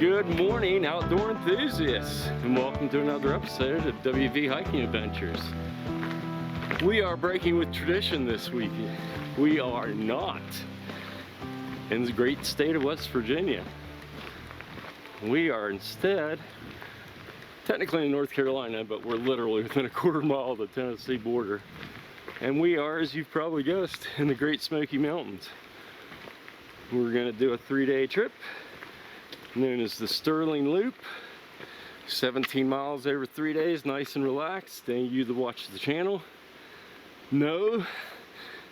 Good morning, outdoor enthusiasts, and welcome to another episode of WV Hiking Adventures. We are breaking with tradition this week. We are not in the great state of West Virginia. We are instead technically in North Carolina, but we're literally within a quarter mile of the Tennessee border. And we are, as you've probably guessed, in the Great Smoky Mountains. We're going to do a 3-day trip known as the Sterling Loop. 17 miles over 3 days, nice and relaxed. And you that watch the channel know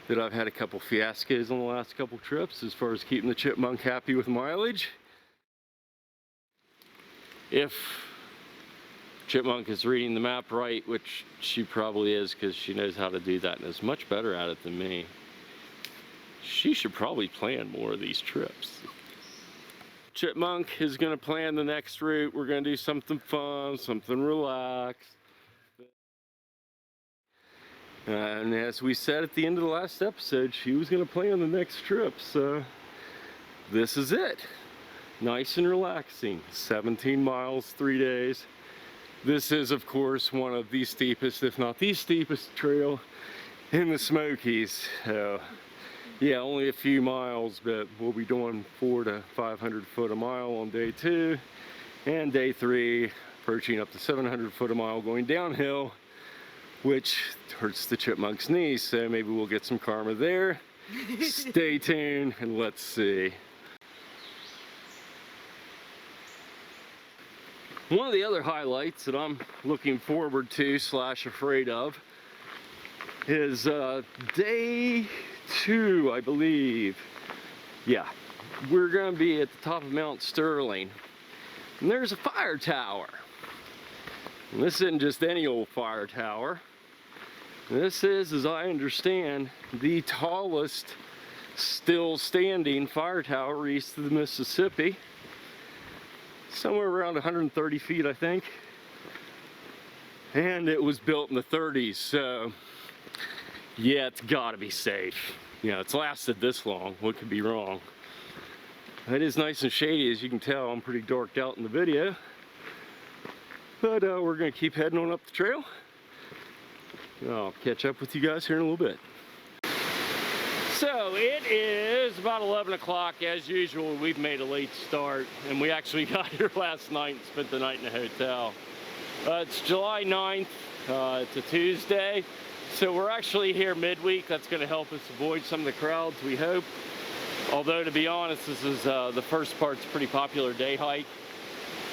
that I've had a couple fiascos on the last couple trips as far as keeping the chipmunk happy with mileage. If Chipmunk is reading the map right, which she probably is because she knows how to do that and is much better at it than me, she should probably plan more of these trips. Chipmunk is going to plan the next route. We're going to do something fun, something relaxed. And as we said at the end of the last episode, she was going to plan the next trip, so this is it. Nice and relaxing. 17 miles, 3 days. This is, of course, one of the steepest, if not the steepest trail in the Smokies. So, yeah, only a few miles, but we'll be doing 400 to 500 foot a mile on day 2, and day 3 approaching up to 700 foot a mile going downhill, which hurts the chipmunk's knees. So maybe we'll get some karma there. Stay tuned and let's see. One of the other highlights that I'm looking forward to / afraid of is day 2, I believe. Yeah, we're going to be at the top of Mount Sterling, and there's a fire tower. And this isn't just any old fire tower. This is, as I understand, the tallest still standing fire tower east of the Mississippi. Somewhere around 130 feet, I think. And it was built in the 30s, so yeah, it's gotta be safe. You know, it's lasted this long. What could be wrong? It is nice and shady, as you can tell. I'm pretty darked out in the video. But we're gonna keep heading on up the trail. I'll catch up with you guys here in a little bit. So it is about 11 o'clock as usual. We've made a late start, and we actually got here last night and spent the night in a hotel. It's July 9th, it's a Tuesday, so we're actually here midweek. That's going to help us avoid some of the crowds, we hope. Although, to be honest, this is the first part's a pretty popular day hike,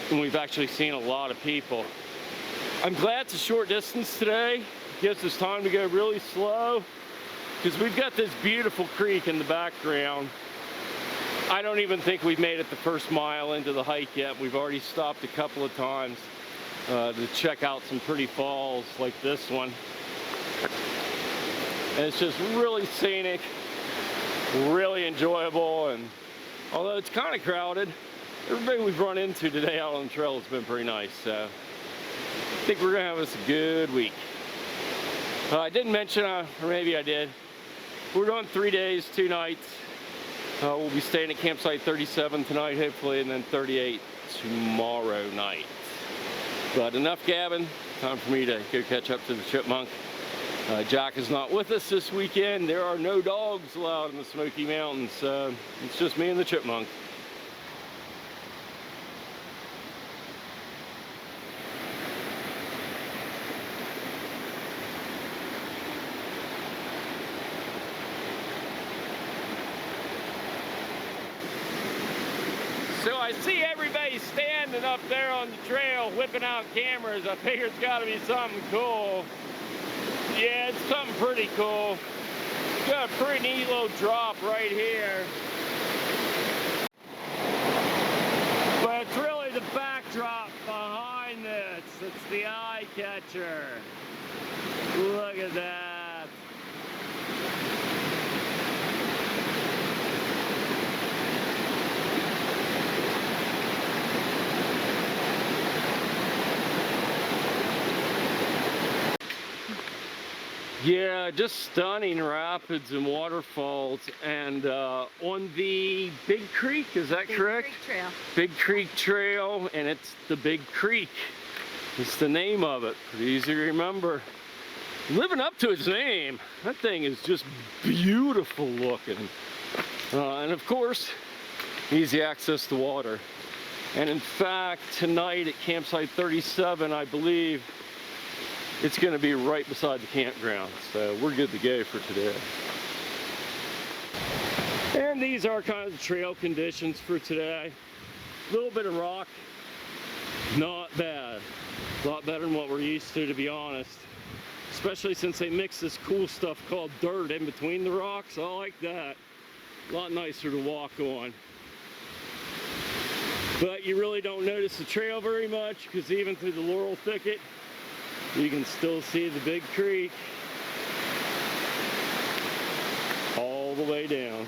and we've actually seen a lot of people. I'm glad it's a short distance today. It gives us time to go really slow, because we've got this beautiful creek in the background. I don't even think we've made it the first mile into the hike yet. We've already stopped a couple of times to check out some pretty falls like this one. And it's just really scenic, really enjoyable, and although it's kind of crowded, everybody we've run into today out on the trail has been pretty nice. So I think we're gonna have us a good week. I didn't mention, or maybe I did, we're doing 3 days, 2 nights. We'll be staying at campsite 37 tonight, hopefully, and then 38 tomorrow night. But enough gabbing, time for me to go catch up to the chipmunk. Jack is not with us this weekend. There are no dogs allowed in the Smoky Mountains, so it's just me and the chipmunk. So I see everybody standing up there on the trail whipping out cameras. I figure it's got to be something cool. Yeah, it's something pretty cool. It's got a pretty neat little drop right here. But it's really the backdrop behind this. It's the eye catcher. Look at that. Yeah, just stunning rapids and waterfalls. And on the Big Creek, is that correct? Big Creek Trail. Big Creek Trail, and it's the Big Creek. It's the name of it. Pretty easy to remember. Living up to its name. That thing is just beautiful looking. And of course, easy access to water. And in fact, tonight at campsite 37, I believe, it's going to be right beside the campground. So we're good to go for today. And these are kind of the trail conditions for today. A little bit of rock, not bad. A lot better than what we're used to be honest. Especially since they mix this cool stuff called dirt in between the rocks. I like that. A lot nicer to walk on. But you really don't notice the trail very much because even through the laurel thicket, you can still see the Big Creek all the way down.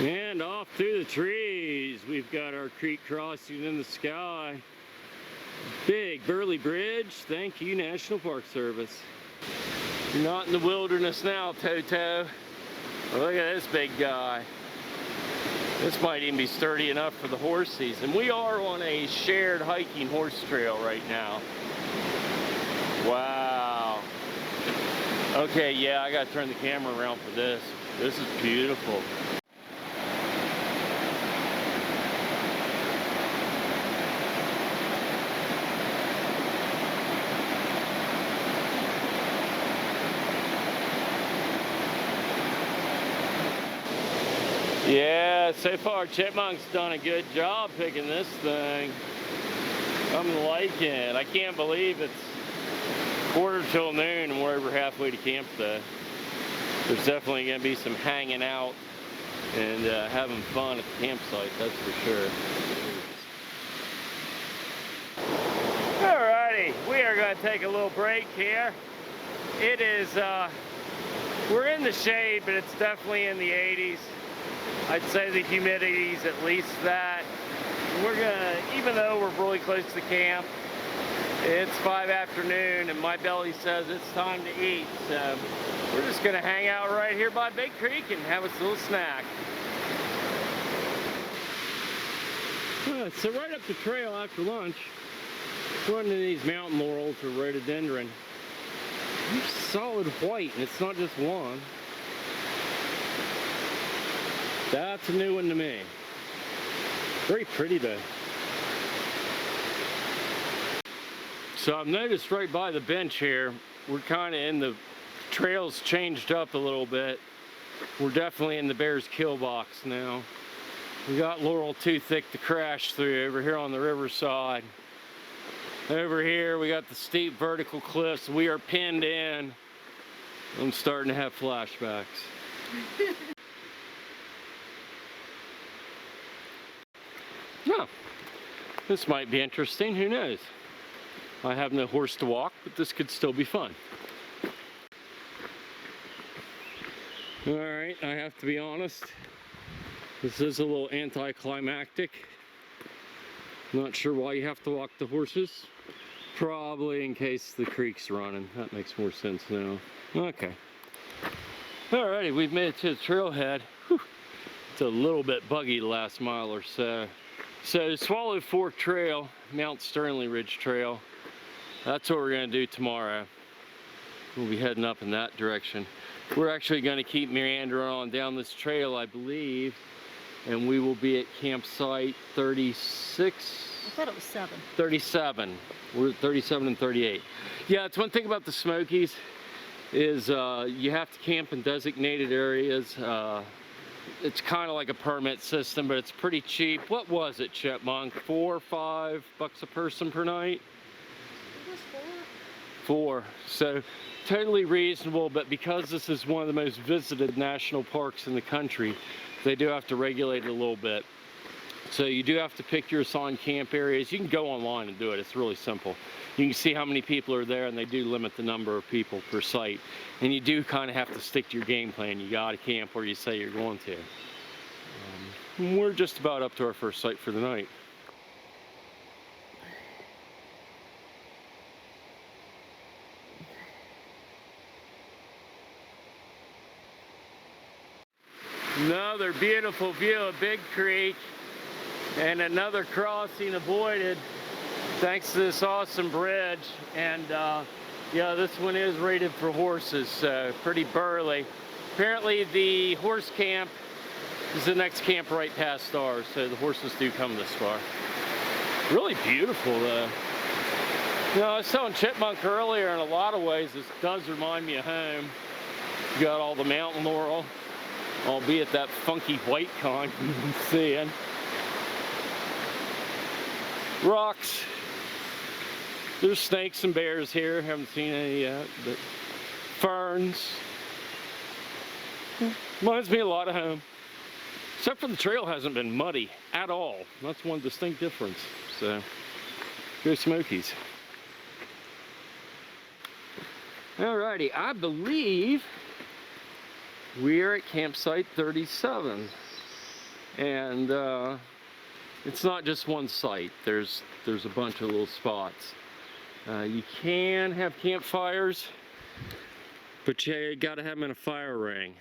And off through the trees, we've got our creek crossing in the sky. Big Burley Bridge, thank you National Park Service. You're not in the wilderness now, Toto. Look at this big guy. This might even be sturdy enough for the horse season. We are on a shared hiking horse trail right now. Wow. Okay, yeah, I gotta turn the camera around for this. This is beautiful. Yeah, so far Chipmunk's done a good job picking this thing. I'm liking it. I can't believe it's 1:45 noon and we're over halfway to camp though. There's definitely going to be some hanging out and having fun at the campsite, that's for sure. Alrighty, we are going to take a little break here. It is, we're in the shade, but it's definitely in the 80s. I'd say the humidity's at least that. We're gonna, even though we're really close to camp, it's 5 afternoon and my belly says it's time to eat. So we're just gonna hang out right here by Big Creek and have us a little snack. So right up the trail after lunch, we're into these mountain laurels or rhododendron. They're solid white and it's not just one. That's a new one to me. Very pretty though. So I've noticed right by the bench here, we're kind of in the trails changed up a little bit. We're definitely in the bear's kill box now. We got laurel too thick to crash through over here on the riverside. Over here we got the steep vertical cliffs. We are pinned in. I'm starting to have flashbacks. Oh, this might be interesting, who knows? I have no horse to walk, but this could still be fun. Alright, I have to be honest, this is a little anticlimactic. Not sure why you have to walk the horses. Probably in case the creek's running. That makes more sense now. Okay. Alrighty, we've made it to the trailhead. Whew. It's a little bit buggy the last mile or so. So Swallow Fork Trail, Mount Sternley Ridge Trail, that's what we're going to do tomorrow. We'll be heading up in that direction. We're actually going to keep meandering on down this trail, I believe, and we will be at campsite 36. I thought it was 7. 37. We're at 37 and 38. Yeah, it's one thing about the Smokies is you have to camp in designated areas. It's kind of like a permit system, but it's pretty cheap. What was it, Chipmunk? $4 or $5 a person per night? It was 4. So totally reasonable, but because this is one of the most visited national parks in the country, they do have to regulate it a little bit. So you do have to pick your assigned camp areas. You can go online and do it. It's really simple. You can see how many people are there, and they do limit the number of people per site. And you do kind of have to stick to your game plan. You got to camp where you say you're going to. We're just about up to our first site for the night. Another beautiful view of Big Creek and another crossing avoided thanks to this awesome bridge. And yeah, this one is rated for horses, so pretty burly. Apparently the horse camp is the next camp right past ours, so the horses do come this far. Really beautiful though. You know, I was telling Chipmunk earlier, in a lot of ways this does remind me of home. You got all the mountain laurel, albeit that funky white kind you've been seeing. Rocks. There's snakes and bears here. Haven't seen any yet, but ferns. Reminds me a lot of home. Except for the trail hasn't been muddy at all. That's one distinct difference. So, go Smokies. Alrighty, I believe we're at campsite 37. And it's not just one site. There's a bunch of little spots. You can have campfires, but you gotta have them in a fire ring.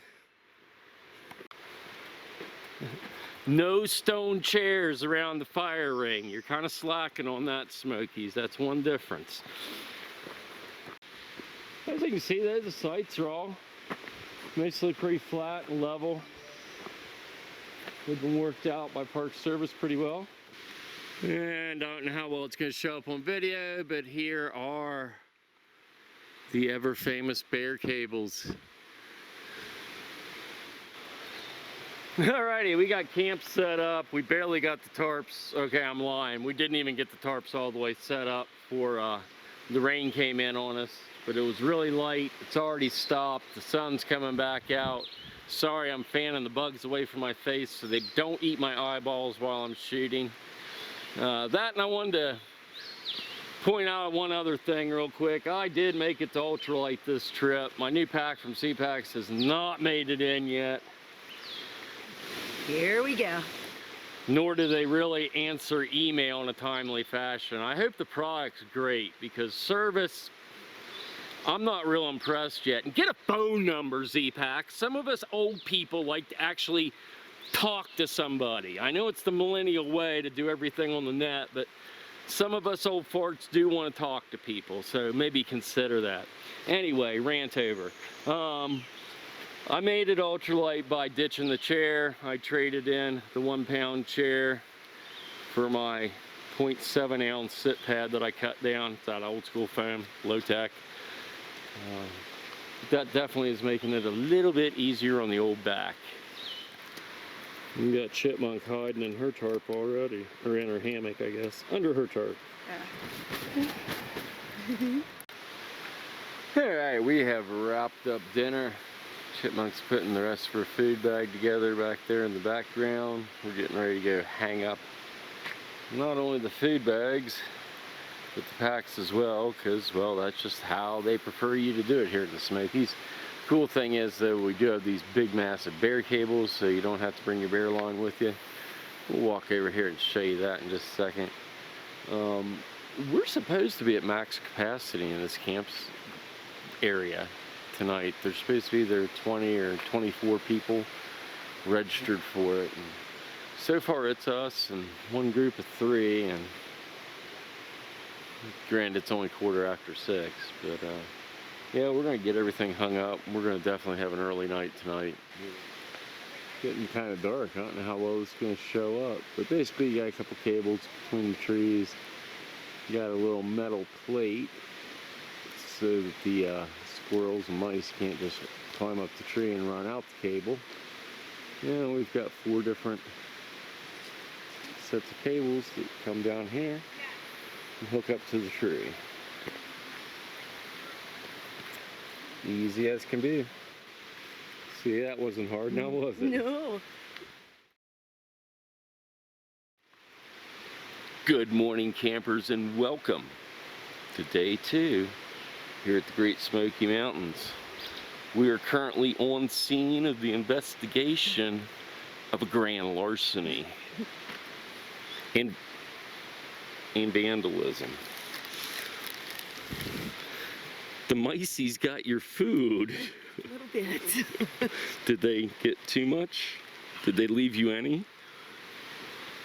No stone chairs around the fire ring. You're kind of slacking on that, Smokies. That's one difference. As you can see there, the sites are all mostly pretty flat and level. They've been worked out by Park Service pretty well. And I don't know how well it's going to show up on video, but here are the ever famous bear cables. Alrighty, we got camp set up. We barely got the tarps. Okay, I'm lying. We didn't even get the tarps all the way set up before the rain came in on us. But it was really light. It's already stopped. The sun's coming back out. Sorry, I'm fanning the bugs away from my face so they don't eat my eyeballs while I'm shooting. That, and I wanted to point out one other thing real quick. I did make it to Ultralight this trip. My new pack from CPAX has not made it in yet. Here we go. Nor do they really answer email in a timely fashion. I hope the product's great because service, I'm not real impressed yet. And get a phone number, ZPAC. Some of us old people like to actually talk to somebody. I know it's the millennial way to do everything on the net, but some of us old farts do want to talk to people, so maybe consider that. Anyway, rant over. I made it Ultralight by ditching the chair. I traded in the 1 pound chair for my 0.7 ounce sit pad that I cut down. It's that old school foam, low tech. That definitely is making it a little bit easier on the old back. You got Chipmunk hiding in her tarp already, or in her hammock, I guess, under her tarp. Alright, we have wrapped up dinner. Chipmunk's putting the rest of her food bag together back there in the background. We're getting ready to go hang up not only the food bags, but the packs as well, because, well, that's just how they prefer you to do it here at the Smokies. Cool thing is, though, we do have these big, massive bear cables, so you don't have to bring your bear along with you. We'll walk over here and show you that in just a second. We're supposed to be at max capacity in this camp's area tonight. There's supposed to be either 20 or 24 people registered for it. And so far it's us and one group of 3, and granted it's only 6:15, but yeah, we're going to get everything hung up. We're going to definitely have an early night tonight. Getting kind of dark. I don't know how well it's going to show up, but basically you got a couple cables between the trees. You got a little metal plate so that the squirrels and mice can't just climb up the tree and run out the cable. And we've got 4 different sets of cables that come down here and hook up to the tree. Easy as can be. See, that wasn't hard now, was it? No. Good morning, campers, and welcome to day 2 here at the Great Smoky Mountains. We are currently on scene of the investigation of a grand larceny and vandalism. The micey's got your food. A little bit. Did they get too much? Did they leave you any?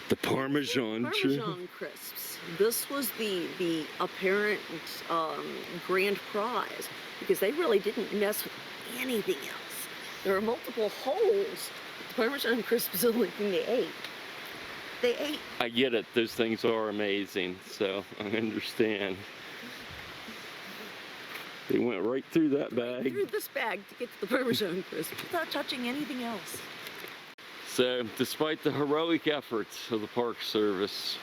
The Parmesan crisps. This was the apparent grand prize because they really didn't mess with anything else. There are multiple holes. The Parmesan crisp is the only thing they ate. They ate. I get it. Those things are amazing, so I understand. They went right through that bag. Through this bag to get to the Parmesan crisp without touching anything else. So, despite the heroic efforts of the Park Service,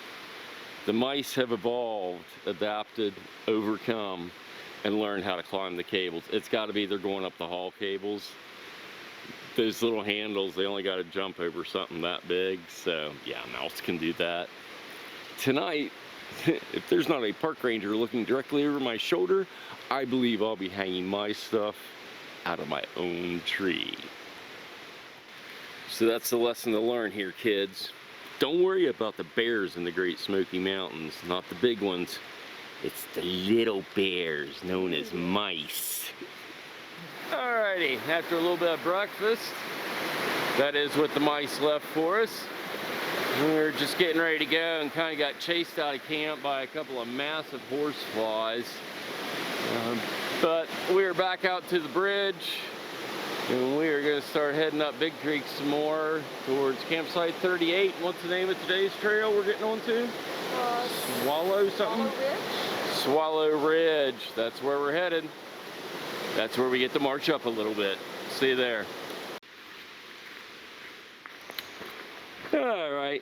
the mice have evolved, adapted, overcome, and learned how to climb the cables. It's got to be they're going up the haul cables. Those little handles, they only got to jump over something that big. So, yeah, a mouse can do that. Tonight, if there's not a park ranger looking directly over my shoulder, I believe I'll be hanging my stuff out of my own tree. So that's the lesson to learn here, kids. Don't worry about the bears in the Great Smoky Mountains, not the big ones. It's the little bears known as mice. Alrighty, after a little bit of breakfast, that is what the mice left for us. We're just getting ready to go and kind of got chased out of camp by a couple of massive horse flies. But we're back out to the bridge. And we are going to start heading up Big Creek some more towards campsite 38. What's the name of today's trail we're getting on to? Swallow something? Swallow Ridge. That's where we're headed. That's where we get to march up a little bit. See you there. Alright.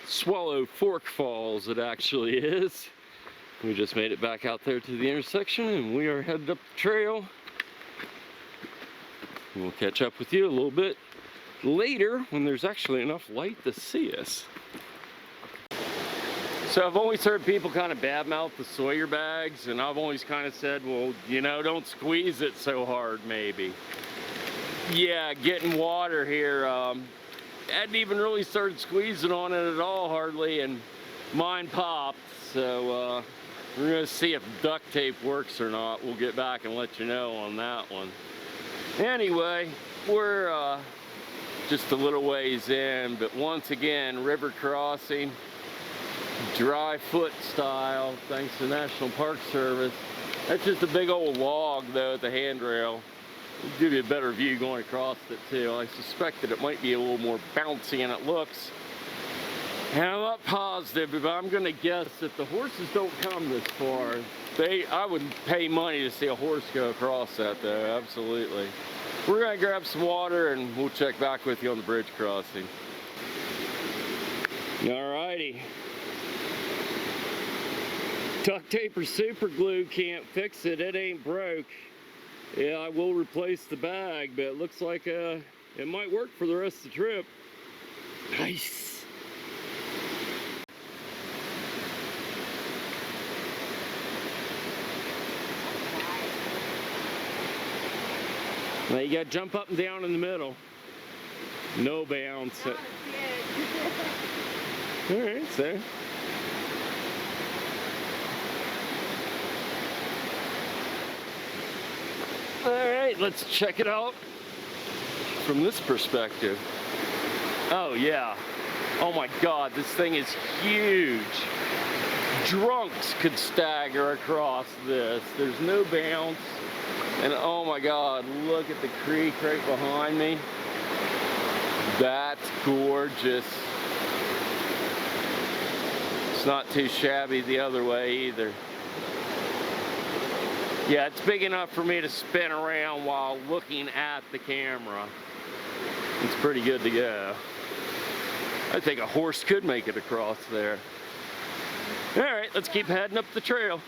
Swallow Fork Falls it actually is. We just made it back out there to the intersection and we are headed up the trail. We'll catch up with you a little bit later when there's actually enough light to see us. So I've always heard people kind of badmouth the Sawyer bags, and I've always kind of said, well, you know, don't squeeze it so hard maybe. Yeah, getting water here, hadn't even really started squeezing on it at all hardly, and mine popped. So we're gonna see if duct tape works or not. We'll get back and let you know on that one. Anyway, we're just a little ways in, but once again, river crossing, dry foot style, thanks to the National Park Service. That's just a big old log though at the handrail. It'll give you a better view going across it too. I suspect that it might be a little more bouncy than it looks. And I'm not positive, but I'm gonna guess that the horses don't come this far. I would pay money to see a horse go across that though, absolutely. We're gonna grab some water and we'll check back with you on the bridge crossing. Alrighty. Duct tape or super glue can't fix it, it ain't broke. Yeah, I will replace the bag, but it looks like it might work for the rest of the trip. Nice. Now you gotta jump up and down in the middle. No bounce. Alright, so. Alright, let's check it out from this perspective. Oh yeah. Oh my god, this thing is huge. Drunks could stagger across this. There's no bounce. And oh my god, look at the creek right behind me. That's gorgeous. It's not too shabby the other way either. Yeah, it's big enough for me to spin around while looking at the camera. It's pretty good to go. I think a horse could make it across there. All right, let's keep heading up the trail.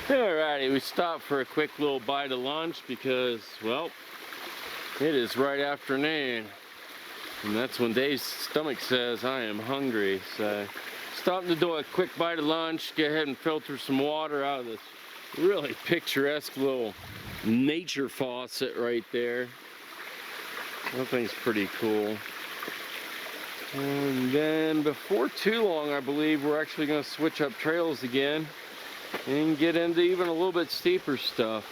Alrighty, we stopped for a quick little bite of lunch because, well, it is right afternoon. And that's when Dave's stomach says, I am hungry. So, stopping to do a quick bite of lunch, go ahead and filter some water out of this really picturesque little nature faucet right there. That thing's pretty cool. And then before too long, I believe we're actually going to switch up trails again and get into even a little bit steeper stuff.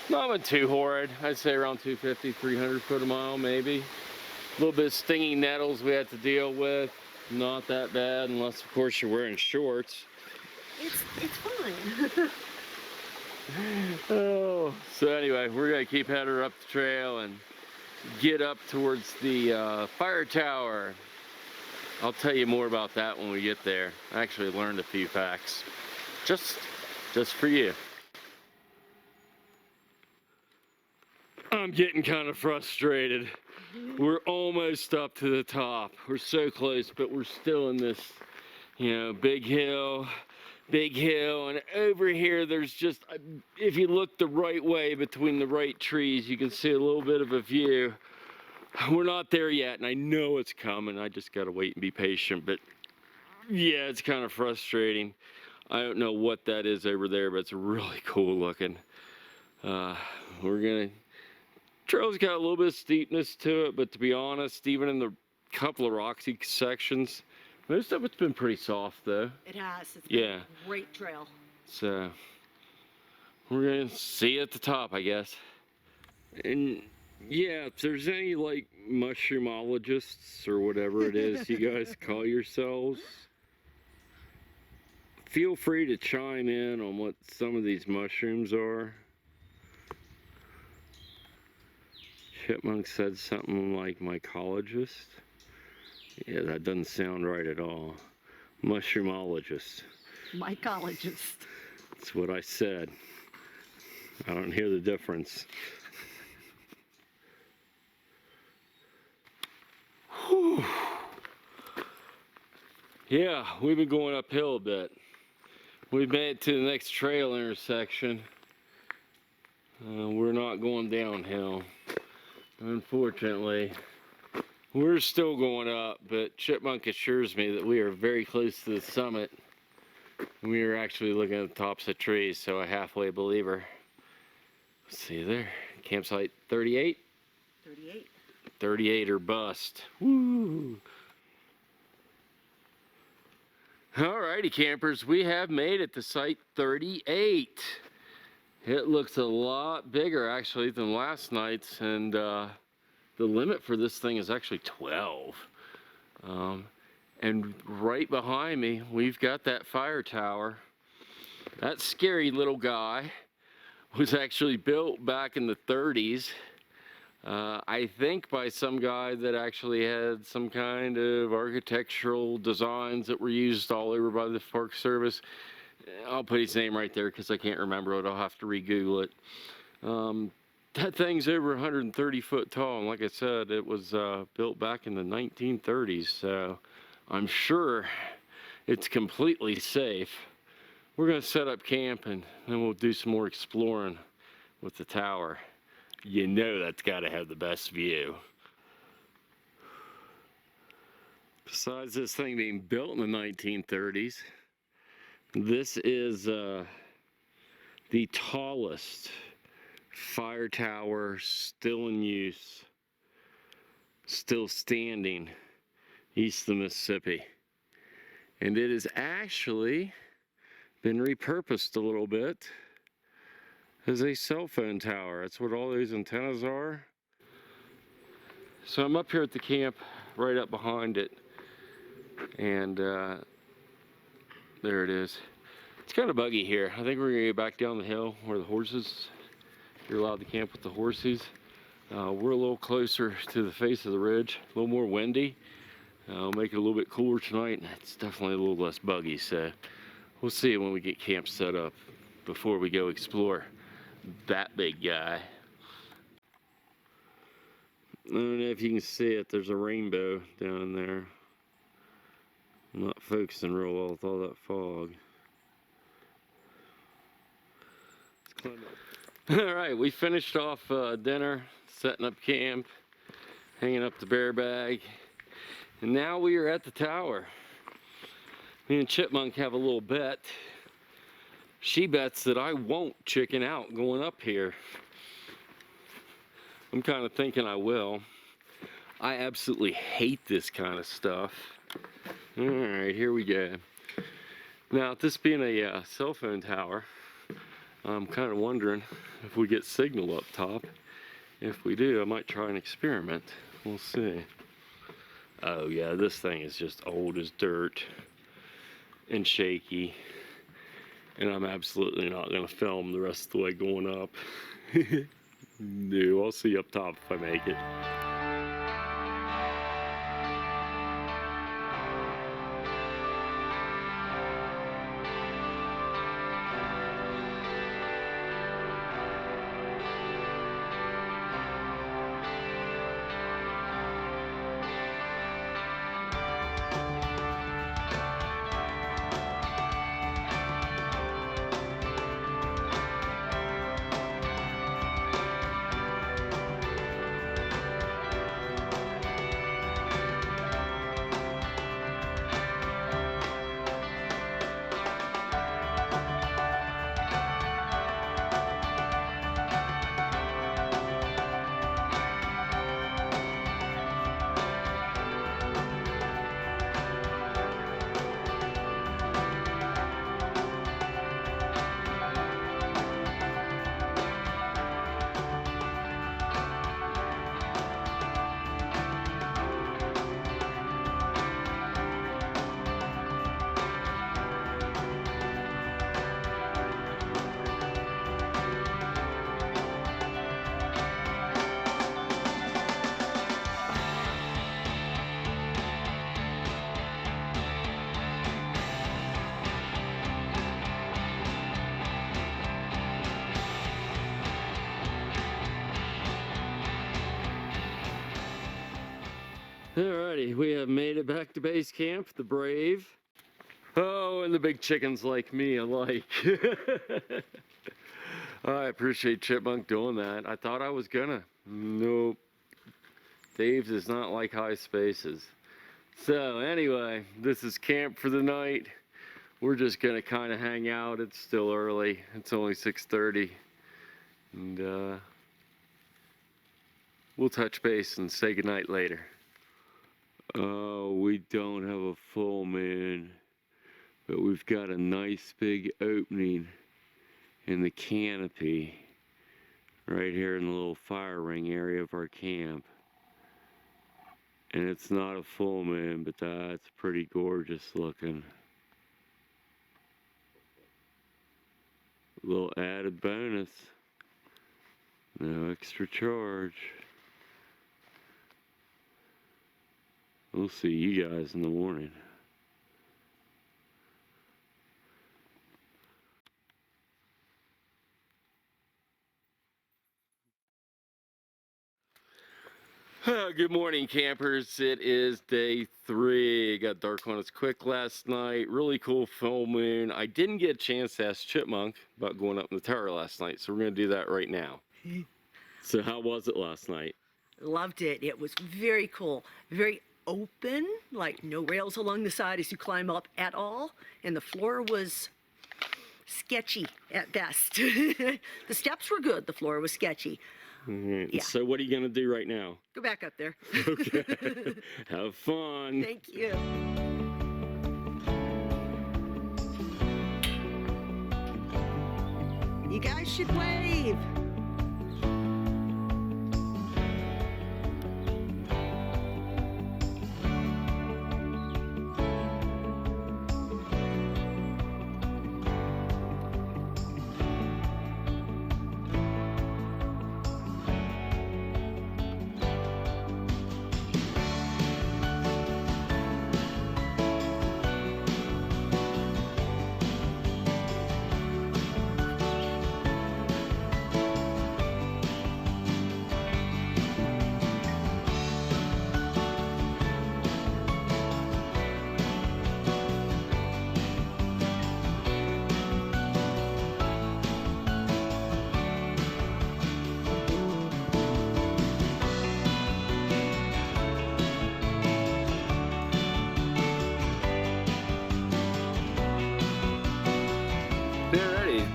Not too horrid. I'd say around 250, 300 foot a mile maybe. A little bit of stinging nettles we have to deal with. Not that bad unless of course you're wearing shorts. It's fine. Oh, so anyway, we're going to keep heading up the trail and get up towards the fire tower. I'll tell you more about that when we get there. I actually learned a few facts just for you. I'm getting kind of frustrated. We're almost up to the top. We're so close, but we're still in this, you know, big hill, and over here there's just, if you look the right way between the right trees, you can see a little bit of a view. We're not there yet, and I know it's coming. I just gotta wait and be patient, but yeah, it's kind of frustrating. I don't know what that is over there, but it's really cool looking. Trail's got a little bit of steepness to it, but to be honest, even in the couple of rocky sections, most of it's been pretty soft though. It has. It's been a great trail. So we're gonna see you at the top, I guess. And yeah, if there's any like mushroomologists or whatever it is you guys call yourselves, feel free to chime in on what some of these mushrooms are. Chipmunk said something like mycologist. Yeah, that doesn't sound right at all. Mushroomologist. Mycologist. That's what I said. I don't hear the difference. Whew. Yeah, we've been going uphill a bit. We've made it to the next trail intersection. We're not going downhill. Unfortunately, we're still going up, but Chipmunk assures me that we are very close to the summit. We are actually looking at the tops of trees, so I halfway believe her. Let's see there, campsite 38? 38. 38 or bust. Woo! Alrighty campers, we have made it to site 38. It looks a lot bigger actually than last night's, and the limit for this thing is actually 12. And right behind me, we've got that fire tower. That scary little guy was actually built back in the 30s. I think by some guy that actually had some kind of architectural designs that were used all over by the Forest Service. I'll put his name right there because I can't remember it. I'll have to re-Google it. That thing's over 130 foot tall, and like I said, it was built back in the 1930s, so I'm sure it's completely safe. We're going to set up camp, and then we'll do some more exploring with the tower. You know that's got to have the best view. Besides this thing being built in the 1930s, this is the tallest fire tower still in use, still standing east of the Mississippi. And it has actually been repurposed a little bit as a cell phone tower. That's what all those antennas are. So I'm up here at the camp right up behind it, and there it is. It's kind of buggy here. I think we're gonna get back down the hill where the horses, you're allowed to camp with the horses. We're a little closer to the face of the ridge, a little more windy. Make it a little bit cooler tonight, and it's definitely a little less buggy, so we'll see when we get camp set up before we go explore that big guy. I don't know if you can see it, there's a rainbow down there. I'm not focusing real well with all that fog. Alright, we finished off dinner, setting up camp, hanging up the bear bag, and now we are at the tower. Me and Chipmunk have a little bet. She bets that I won't chicken out going up here. I'm kind of thinking I will. I absolutely hate this kind of stuff. Alright, here we go. Now, this being a cell phone tower, I'm kind of wondering if we get signal up top. If we do, I might try an experiment. We'll see. Oh yeah, this thing is just old as dirt and shaky. And I'm absolutely not going to film the rest of the way going up. No, I'll see you up top if I make it. Alrighty, we have made it back to base camp, the brave. Oh, and the big chickens like me alike. I appreciate Chipmunk doing that. I thought I was gonna. Nope. Dave does not like high spaces. So anyway, this is camp for the night. We're just gonna kind of hang out. It's still early. It's only 6:30. And we'll touch base and say goodnight later. Oh, we don't have a full moon, but we've got a nice big opening in the canopy right here in the little fire ring area of our camp. And it's not a full moon, but that's pretty gorgeous looking. A little added bonus. No extra charge. We'll see you guys in the morning. Good morning, campers. It is day 3. It got dark on us quick last night. Really cool full moon. I didn't get a chance to ask Chipmunk about going up in the tower last night, so we're going to do that right now. So how was it last night? Loved it. It was very cool. Very open, like no rails along the side as you climb up at all. And the floor was sketchy at best. The steps were good. The floor was sketchy. Yeah. So what are you going to do right now? Go back up there. Okay. Have fun. Thank you. You guys should wave.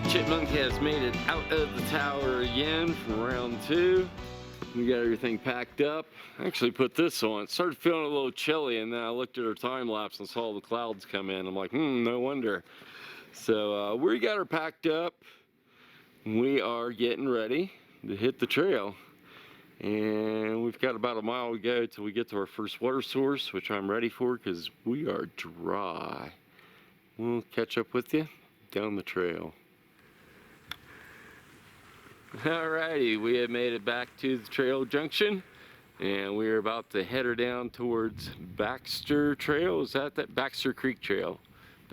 Chipmunk has made it out of the tower again from round 2. We got everything packed up. I actually put this on. It started feeling a little chilly, and then I looked at our time lapse and saw the clouds come in. I'm like, no wonder. So we got her packed up. We are getting ready to hit the trail. And we've got about a mile to go till we get to our first water source, which I'm ready for because we are dry. We'll catch up with you down the trail. Alrighty, we have made it back to the trail junction, and we're about to head her down towards Baxter Trail. Is that Baxter Creek Trail?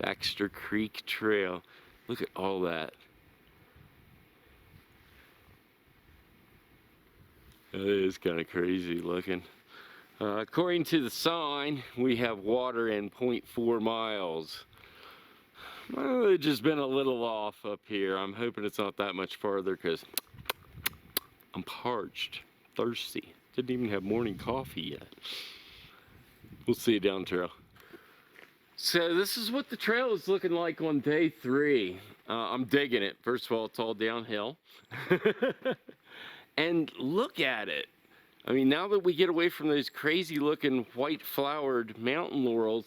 Baxter Creek Trail. Look at all that. It is kind of crazy looking. According to the sign, we have water in 0.4 miles. Well, it's just been a little off up here. I'm hoping it's not that much farther because I'm parched, thirsty. Didn't even have morning coffee yet. We'll see you down the trail. So this is what the trail is looking like on day 3. I'm digging it. First of all, it's all downhill. And look at it. I mean, now that we get away from those crazy looking white flowered mountain laurels,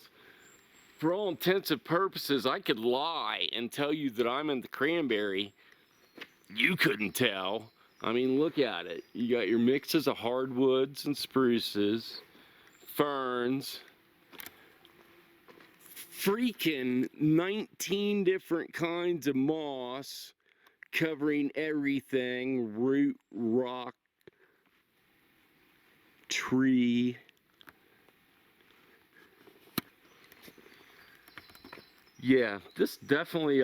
for all intents and purposes, I could lie and tell you that I'm in the cranberry. You couldn't tell. I mean, look at it. You got your mixes of hardwoods and spruces, ferns, freaking 19 different kinds of moss covering everything, root, rock, tree. Yeah, this definitely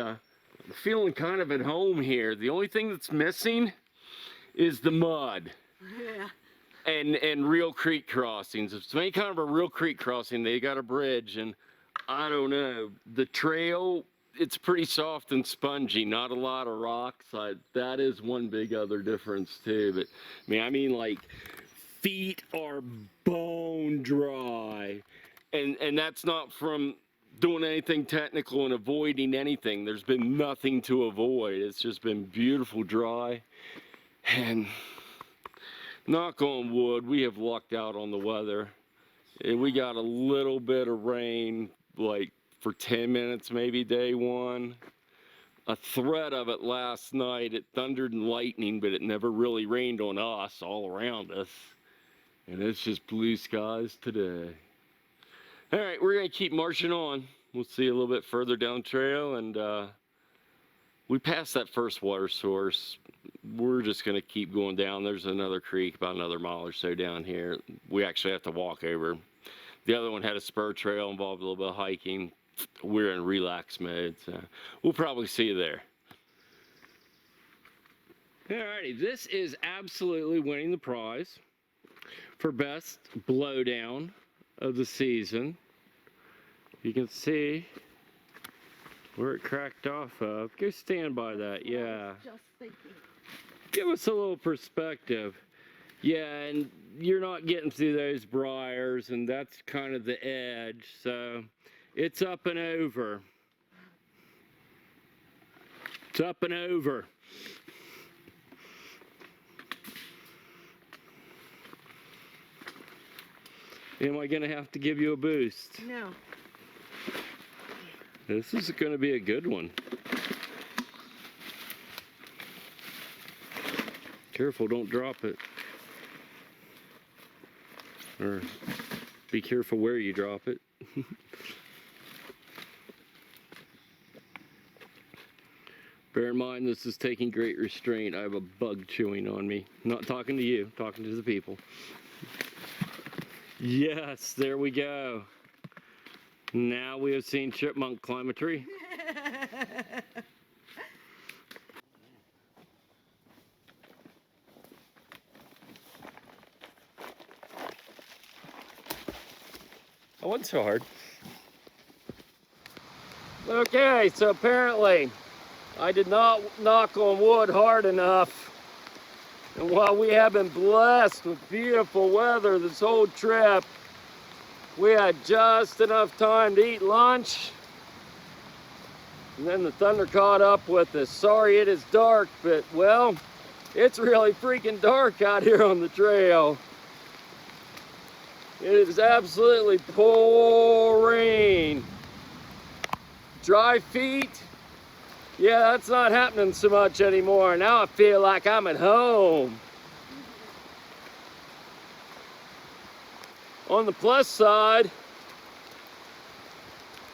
feeling kind of at home here. The only thing that's missing is the mud. Yeah. And real creek crossings. If it's any kind of a real creek crossing, they got a bridge, and I don't know. The trail, it's pretty soft and spongy, not a lot of rocks. That is one big other difference too. But I mean like feet are bone dry, and that's not from doing anything technical and avoiding anything. There's been nothing to avoid. It's just been beautiful dry. And knock on wood, we have lucked out on the weather. And we got a little bit of rain, like for 10 minutes maybe day 1. A thread of it last night. It thundered and lightning, but it never really rained on us, all around us. And it's just blue skies today. All right, we're gonna keep marching on. We'll see a little bit further down trail, and we passed that first water source. We're just gonna keep going down. There's another creek about another mile or so down here. We actually have to walk over. The other one had a spur trail, involved a little bit of hiking. We're in relax mode, so we'll probably see you there. Alrighty, this is absolutely winning the prize for best blowdown of the season. You can see where it cracked off of. Go stand by that, yeah. Just thinking. Give us a little perspective. Yeah, and you're not getting through those briars, and that's kind of the edge, so it's up and over. It's up and over. Am I gonna have to give you a boost? No. This is gonna be a good one. Careful, don't drop it. Or be careful where you drop it. Bear in mind, this is taking great restraint. I have a bug chewing on me. I'm not talking to you, talking to the people. Yes, there we go. Now we have seen chipmunk climb a tree. That wasn't so hard. Okay, so apparently I did not knock on wood hard enough. And while we have been blessed with beautiful weather this whole trip, we had just enough time to eat lunch. And then the thunder caught up with us. Sorry it is dark, but well, It's really freaking dark out here on the trail. It is absolutely pouring. Dry feet. Yeah, that's not happening so much anymore. Now I feel like I'm at home. On the plus side,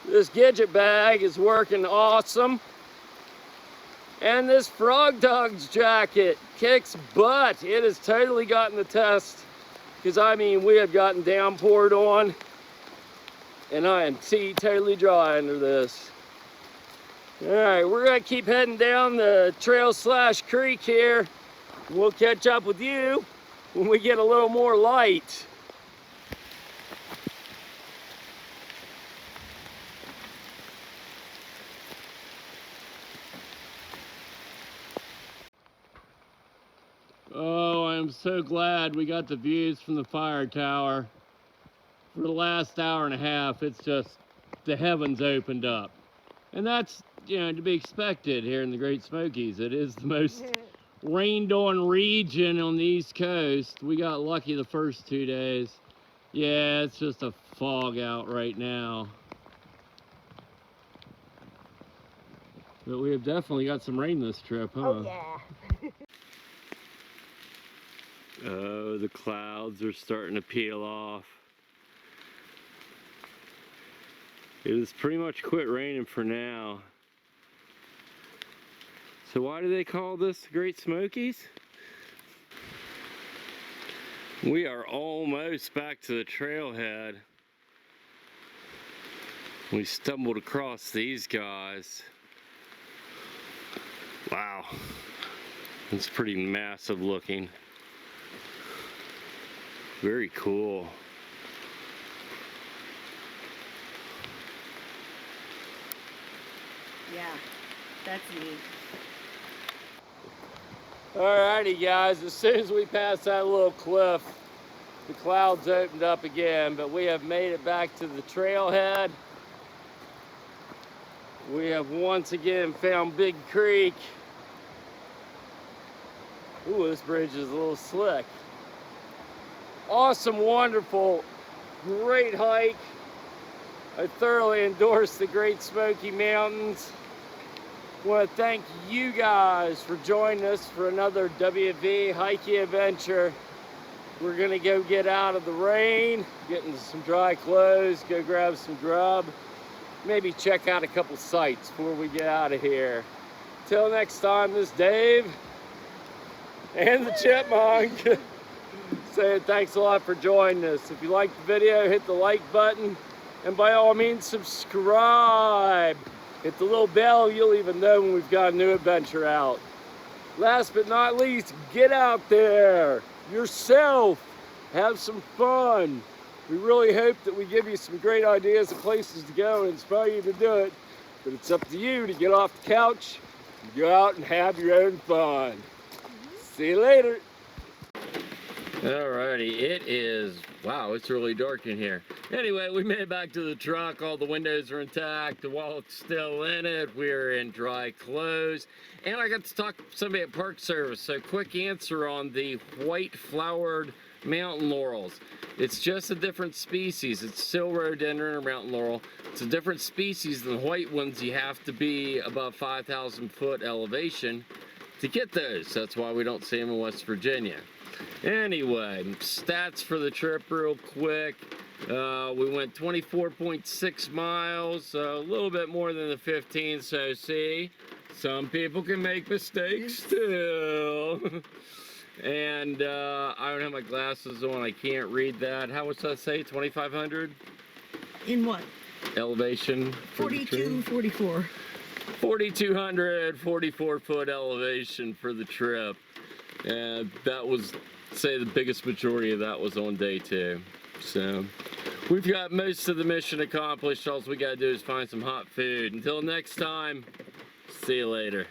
this Gidget bag is working awesome. And this Frog Dogs jacket kicks butt. It has totally gotten the test. Because I mean, we have gotten downpoured on. And I am totally dry under this. Alright, we're going to keep heading down the trail / creek here. We'll catch up with you when we get a little more light. Oh, I'm so glad we got the views from the fire tower. For the last hour and a half, it's just, the heavens opened up. And that's, you know, to be expected here in the Great Smokies. It is the most rained on region on the East Coast. We got lucky the first 2 days. Yeah, it's just a fog out right now. But we have definitely got some rain this trip, huh? Oh yeah. Oh, the clouds are starting to peel off. It has pretty much quit raining for now. So why do they call this the Great Smokies? We are almost back to the trailhead. We stumbled across these guys. Wow, it's pretty massive looking. Very cool. Yeah, that's neat. Alrighty guys, as soon as we pass that little cliff, the clouds opened up again, but we have made it back to the trailhead. We have once again found Big Creek. Ooh, this bridge is a little slick. Awesome, wonderful, great hike. I thoroughly endorse the Great Smoky Mountains. I want to thank you guys for joining us for another WV hiking adventure. We're going to go get out of the rain, get into some dry clothes, go grab some grub, maybe check out a couple sites before we get out of here. Till next time, this is Dave and the Chipmunk saying thanks a lot for joining us. If you liked the video, hit the like button, and by all means subscribe. Hit the little bell, you'll even know when we've got a new adventure out. Last but not least, get out there yourself, have some fun. We really hope that we give you some great ideas of places to go and inspire you to do it, but it's up to you to get off the couch and go out and have your own fun. See you later. Alrighty, it is, wow, it's really dark in here. Anyway, we made it back to the truck. All the windows are intact. The wallet's still in it. We're in dry clothes. And I got to talk to somebody at Park Service. So quick answer on the white flowered mountain laurels. It's just a different species. It's still rhododendron or mountain laurel. It's a different species than the white ones. You have to be above 5,000 foot elevation to get those. That's why we don't see them in West Virginia. Anyway, stats for the trip real quick. We went 24.6 miles, a little bit more than the 15, so see, some people can make mistakes still. And I don't have my glasses on, I can't read that. How much did I say, 2,500? In what? Elevation? 42, 44. 4,244 foot elevation for the trip. And that was, say, the biggest majority of that was on day 2. So we've got most of the mission accomplished. All we got to do is find some hot food. Until next time, see you later.